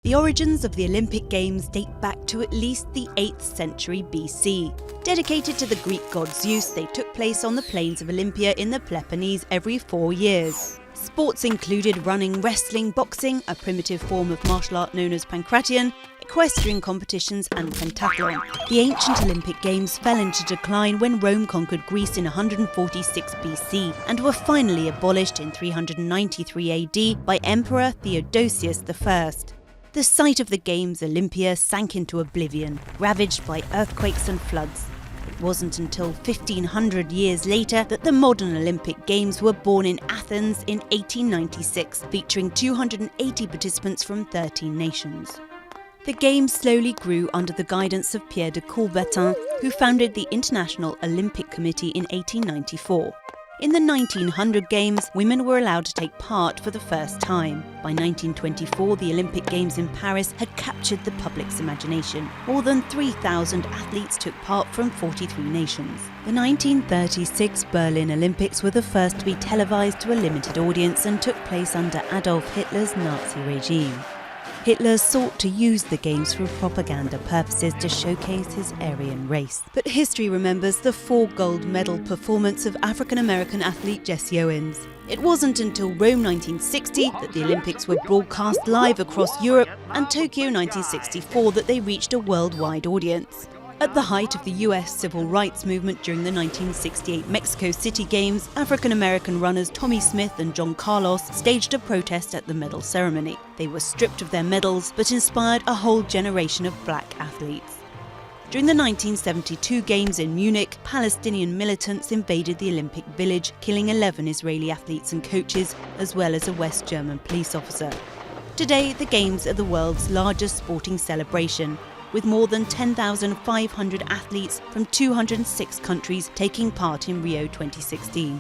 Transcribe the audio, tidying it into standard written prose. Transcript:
The origins of the Olympic Games date back to at least the 8th century BC. Dedicated to the Greek god Zeus, they took place on the plains of Olympia in the Peloponnese every 4 years. Sports included running, wrestling, boxing, a primitive form of martial art known as pankration, equestrian competitions and pentathlon. The ancient Olympic Games fell into decline when Rome conquered Greece in 146 BC and were finally abolished in 393 AD by Emperor Theodosius I. The site of the Games, Olympia, sank into oblivion, ravaged by earthquakes and floods. It wasn't until 1500 years later that the modern Olympic Games were born in Athens in 1896, featuring 280 participants from 13 nations. The Games slowly grew under the guidance of Pierre de Coubertin, who founded the International Olympic Committee in 1894. In the 1900 Games, women were allowed to take part for the first time. By 1924, the Olympic Games in Paris had captured the public's imagination. More than 3,000 athletes took part from 43 nations. The 1936 Berlin Olympics were the first to be televised to a limited audience and took place under Adolf Hitler's Nazi regime. Hitler sought to use the Games for propaganda purposes to showcase his Aryan race. But history remembers the 4 gold medal performance of African-American athlete Jesse Owens. It wasn't until Rome 1960 that the Olympics were broadcast live across Europe and Tokyo 1964 that they reached a worldwide audience. At the height of the US civil rights movement during the 1968 Mexico City Games, African-American runners Tommy Smith and John Carlos staged a protest at the medal ceremony. They were stripped of their medals, but inspired a whole generation of black athletes. During the 1972 Games in Munich, Palestinian militants invaded the Olympic Village, killing 11 Israeli athletes and coaches, as well as a West German police officer. Today, the Games are the world's largest sporting celebration, with more than 10,500 athletes from 206 countries taking part in Rio 2016.